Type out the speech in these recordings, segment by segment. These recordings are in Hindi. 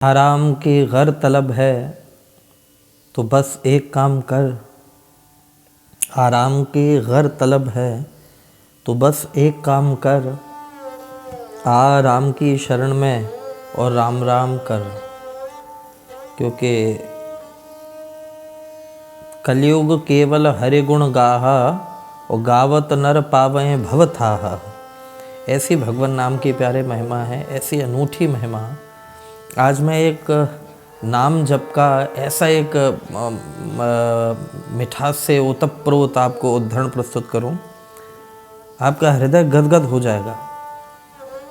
आराम की गर तलब है तो बस एक काम कर। आराम की गर तलब है तो बस एक काम कर। आ राम की शरण में और राम राम कर। क्योंकि कलयुग केवल हरि गुण गाहा और गावत नर पावें भव थाहा। ऐसी भगवान नाम की प्यारे महिमा है, ऐसी अनूठी महिमा। आज मैं एक नाम जप का ऐसा एक मिठास से ओतप्रोत आपको उद्धरण प्रस्तुत करूं, आपका हृदय गदगद हो जाएगा।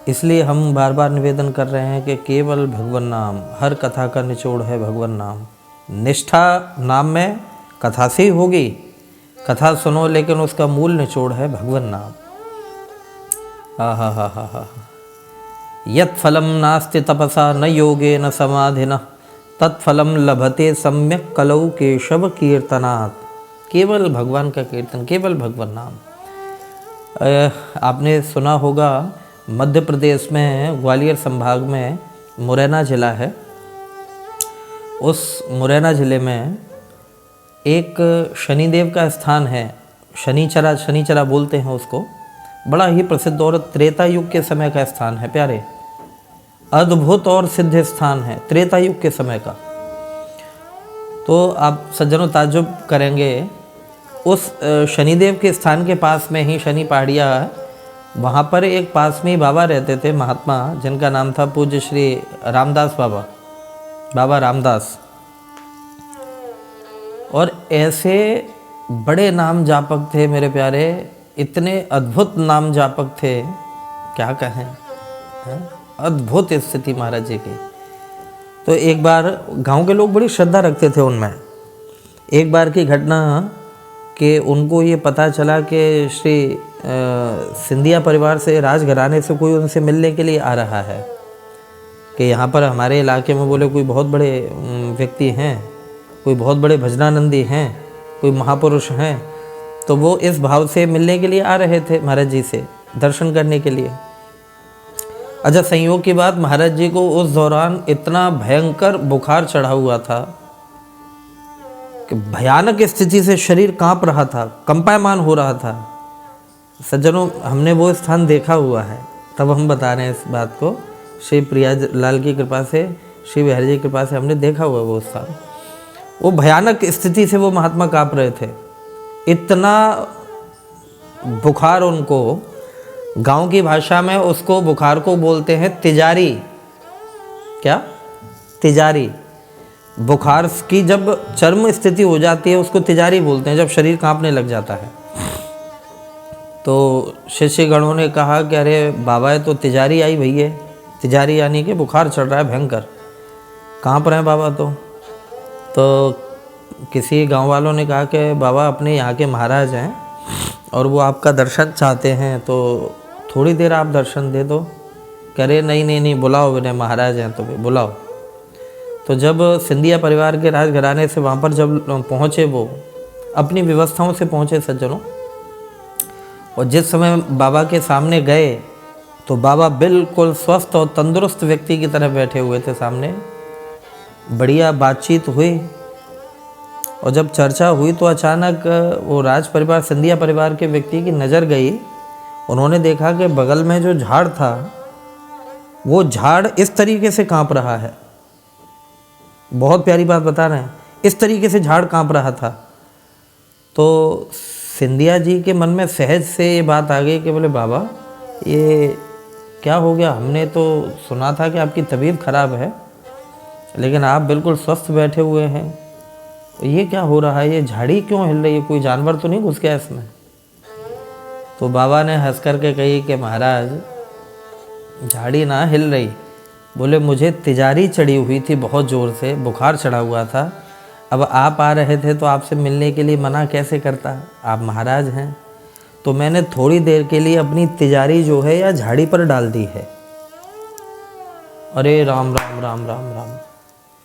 इसलिए हम बार बार निवेदन कर रहे हैं कि केवल भगवान नाम, हर कथा का निचोड़ है भगवान नाम। निष्ठा नाम में कथा से ही होगी, कथा सुनो लेकिन उसका मूल निचोड़ है भगवान नाम। हा यत् फलम नास्ति तपसा न योगे न समाधिना तत्फलम लभते सम्यक कलौ केशव कीर्तनात्। केवल भगवान का कीर्तन, केवल भगवान नाम। आपने सुना होगा मध्य प्रदेश में ग्वालियर संभाग में मुरैना ज़िला है। उस मुरैना ज़िले में एक शनिदेव का स्थान है, शनिचरा बोलते हैं उसको। बड़ा ही प्रसिद्ध और त्रेता युग के समय का स्थान है प्यारे, अद्भुत और सिद्ध स्थान है त्रेता युग के समय का। तो आप सज्जनों ताज्जुब करेंगे, उस शनिदेव के स्थान के पास में ही शनि पहाड़िया, वहाँ पर एक पास में ही बाबा रहते थे महात्मा, जिनका नाम था पूज्य श्री रामदास बाबा रामदास। और ऐसे बड़े नाम जापक थे मेरे प्यारे, इतने अद्भुत नाम जापक थे, क्या कहें, अद्भुत स्थिति महाराज जी की। तो एक बार गांव के लोग बड़ी श्रद्धा रखते थे उनमें। एक बार की घटना कि उनको ये पता चला कि श्री सिंधिया परिवार से, राजघराने से कोई उनसे मिलने के लिए आ रहा है, कि यहाँ पर हमारे इलाके में बोले कोई बहुत बड़े व्यक्ति हैं, कोई बहुत बड़े भजनानंदी हैं, कोई महापुरुष हैं। तो वो इस भाव से मिलने के लिए आ रहे थे महाराज जी से, दर्शन करने के लिए। अच्छा, संयोग की बात, महाराज जी को उस दौरान इतना भयंकर बुखार चढ़ा हुआ था कि भयानक स्थिति से शरीर कांप रहा था, कंपायमान हो रहा था। सज्जनों, हमने वो स्थान देखा हुआ है, तब हम बता रहे हैं इस बात को। श्री प्रिया लाल की कृपा से, श्री बिहारी जी की कृपा से हमने देखा हुआ वो स्थान। वो भयानक स्थिति से वो महात्मा कांप रहे थे, इतना बुखार उनको। गांव की भाषा में उसको बुखार को बोलते हैं तिजारी। क्या? तिजारी। बुखार की जब चरम स्थिति हो जाती है उसको तिजारी बोलते हैं, जब शरीर कांपने लग जाता है। तो शिष्य गणों ने कहा कि अरे बाबा, ये तो तिजारी आई भैया। तिजारी यानी कि बुखार चढ़ रहा है भयंकर, कांप रहे हैं बाबा। तो किसी गांव वालों ने कहा कि बाबा, अपने यहाँ के महाराज हैं और वो आपका दर्शन चाहते हैं, तो थोड़ी देर आप दर्शन दे दो। कह रहे नहीं, बुलाओ, इन्हें महाराज हैं तो बुलाओ। तो जब सिंधिया परिवार के राजघराने से वहाँ पर जब पहुँचे, वो अपनी व्यवस्थाओं से पहुँचे सज्जनों, और जिस समय बाबा के सामने गए तो बाबा बिल्कुल स्वस्थ और तंदुरुस्त व्यक्ति की तरह बैठे हुए थे सामने। बढ़िया बातचीत हुई, और जब चर्चा हुई तो अचानक वो राज परिवार, सिंधिया परिवार के व्यक्ति की नज़र गई। उन्होंने देखा कि बगल में जो झाड़ था, वो झाड़ इस तरीके से कांप रहा है। बहुत प्यारी बात बता रहे हैं, इस तरीके से झाड़ कांप रहा था। तो सिंधिया जी के मन में सहज से ये बात आ गई कि बोले बाबा, ये क्या हो गया? हमने तो सुना था कि आपकी तबीयत खराब है, लेकिन आप बिल्कुल स्वस्थ बैठे हुए हैं, ये क्या हो रहा है? ये झाड़ी क्यों हिल रही है? कोई जानवर तो नहीं घुस गया इसमें? तो बाबा ने हंस कर के कही कि महाराज, झाड़ी ना हिल रही, बोले मुझे तिजारी चढ़ी हुई थी, बहुत ज़ोर से बुखार चढ़ा हुआ था। अब आप आ रहे थे तो आपसे मिलने के लिए मना कैसे करता, आप महाराज हैं। तो मैंने थोड़ी देर के लिए अपनी तिजारी जो है या झाड़ी पर डाल दी है। अरे राम राम राम राम राम,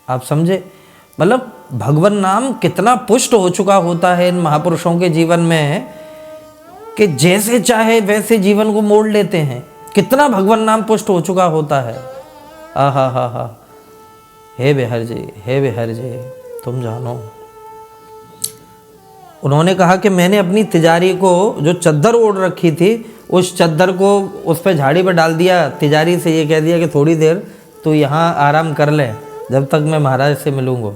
आप समझे? मतलब भगवान नाम कितना पुष्ट हो चुका होता है इन महापुरुषों के जीवन में, कि जैसे चाहे वैसे जीवन को मोड़ लेते हैं। कितना भगवान नाम पुष्ट हो चुका होता है। हा। हे बिहार जी तुम जानो। उन्होंने कहा कि मैंने अपनी तिजारी को जो चद्दर ओढ़ रखी थी उस चद्दर को उस पर झाड़ी पर डाल दिया। तिजारी से ये कह दिया कि थोड़ी देर तू यहाँ आराम कर ले जब तक मैं महाराज से मिलूँगा।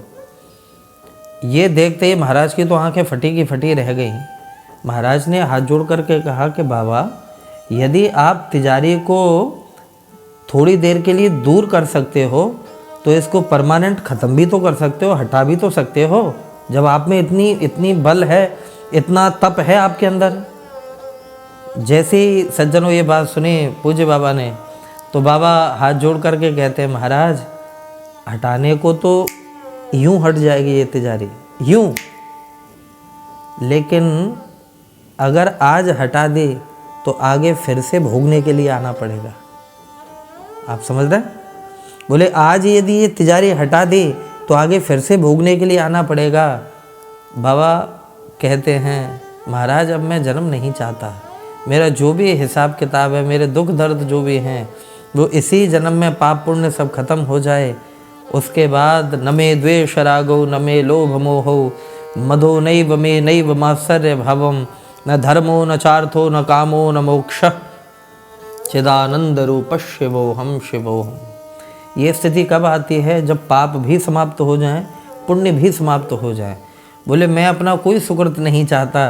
ये देखते ही महाराज की तो आंखें फटी की फटी रह गई। महाराज ने हाथ जोड़ करके कहा कि बाबा यदि आप तिजारी को थोड़ी देर के लिए दूर कर सकते हो तो इसको परमानेंट ख़त्म भी तो कर सकते हो, हटा भी तो सकते हो। जब आप में इतनी बल है, इतना तप है आपके अंदर। जैसे ही सज्जनों ये बात सुनी पूज्य बाबा ने, तो बाबा हाथ जोड़ करके कहते हैं महाराज हटाने को तो यूं हट जाएगी ये तिजारी, यूं, लेकिन अगर आज हटा दे तो आगे फिर से भोगने के लिए आना पड़ेगा। आप समझ रहे हैं? बोले आज यदि ये तिजारी हटा दे तो आगे फिर से भोगने के लिए आना पड़ेगा। बाबा कहते हैं महाराज अब मैं जन्म नहीं चाहता, मेरा जो भी हिसाब किताब है, मेरे दुख दर्द जो भी हैं वो इसी जन्म में पाप पुण्य सब खत्म हो जाए। उसके बाद न मे द्वेष रागो न मे लोभ मोहो मधो नैव मे नैव मात्सर्य भावम न धर्मो न चार्थो न कामो न मोक्षः चिदानंद रूप शिवोहम शिवोहम। ये स्थिति कब आती है? जब पाप भी समाप्त हो जाएं, पुण्य भी समाप्त हो जाए। बोले मैं अपना कोई सुकृत नहीं चाहता,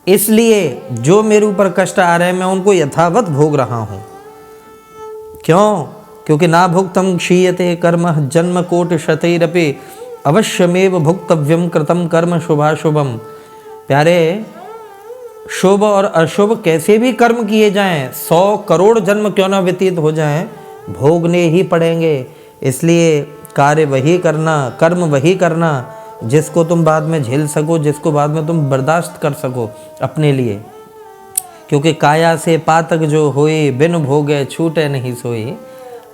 इसलिए जो मेरे ऊपर कष्ट आ रहे हैं मैं उनको यथावत भोग रहा हूँ। क्यों? क्योंकि ना भुक्तम क्षीयते कर्म जन्म कोटि शतैरपि अवश्यमेव भुक्तव्यम कृतम कर्म शुभाशुभम। प्यारे, शुभ और अशुभ कैसे भी कर्म किए जाएं, 100 करोड़ जन्म क्यों ना व्यतीत हो जाएं, भोगने ही पड़ेंगे। इसलिए कार्य वही करना, कर्म वही करना जिसको तुम बाद में झेल सको, जिसको बाद में तुम बर्दाश्त कर सको अपने लिए। क्योंकि काया से पातक जो होए बिन भोगे छूटे नहीं सोए।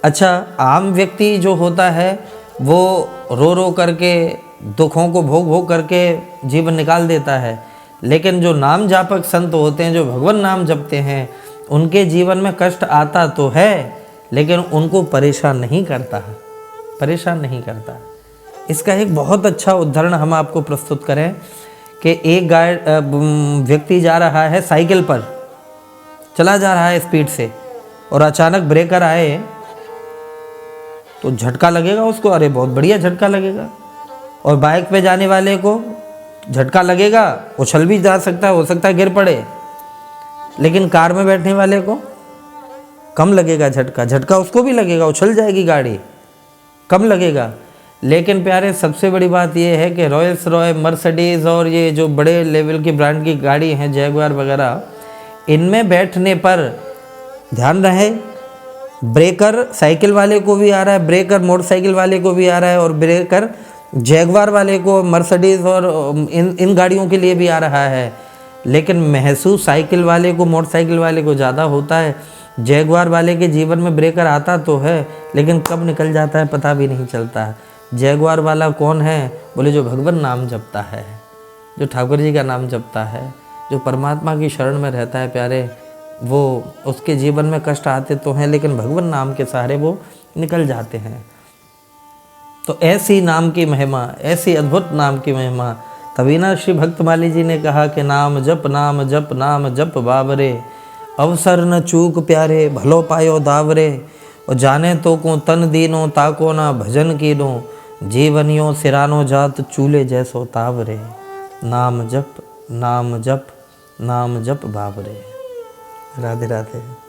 अच्छा, आम व्यक्ति जो होता है वो रो रो करके दुखों को भोग भोग करके जीवन निकाल देता है, लेकिन जो नाम जापक संत होते हैं, जो भगवान नाम जपते हैं, उनके जीवन में कष्ट आता तो है लेकिन उनको परेशान नहीं करता, परेशान नहीं करता। इसका एक बहुत अच्छा उदाहरण हम आपको प्रस्तुत करें कि एक व्यक्ति जा रहा है साइकिल पर, चला जा रहा है स्पीड से, और अचानक ब्रेकर आए तो झटका लगेगा उसको, अरे बहुत बढ़िया झटका लगेगा। और बाइक पे जाने वाले को झटका लगेगा, उछल भी जा सकता है, हो सकता है गिर पड़े, लेकिन कार में बैठने वाले को कम लगेगा झटका, झटका उसको भी लगेगा, उछल जाएगी गाड़ी, कम लगेगा। लेकिन प्यारे, सबसे बड़ी बात यह है कि रॉयल्स रॉय, मर्सिडीज़ और ये जो बड़े लेवल की ब्रांड की गाड़ी हैं, जैगुआर वगैरह, इनमें बैठने पर ध्यान रहे ब्रेकर साइकिल वाले को भी आ रहा है, ब्रेकर मोटरसाइकिल वाले को भी आ रहा है, और ब्रेकर जैगुआर वाले को, मर्सिडीज़ और इन गाड़ियों के लिए भी आ रहा है। लेकिन महसूस साइकिल वाले को, मोटरसाइकिल वाले को ज़्यादा होता है। जैगुआर वाले के जीवन में ब्रेकर आता तो है लेकिन कब निकल जाता है पता भी नहीं चलता है। जैगुआर वाला कौन है? बोले जो भगवान नाम जपता है, जो ठाकुर जी का नाम जपता है, जो परमात्मा की शरण में रहता है प्यारे, वो उसके जीवन में कष्ट आते तो हैं लेकिन भगवान नाम के सहारे वो निकल जाते हैं। तो ऐसी नाम की महिमा, ऐसी अद्भुत नाम की महिमा, तभी ना श्री भक्तमाली जी ने कहा कि नाम जप नाम जप नाम जप बाबरे, अवसर न चूक प्यारे भलो पायो दावरे, और जाने तो को तन दीनो ताको ना भजन कीनो, जीवनियों सिरानो जात चूल्हे जैसो तावरे। नाम जप नाम जप नाम जप बाबरे। राधे राधे।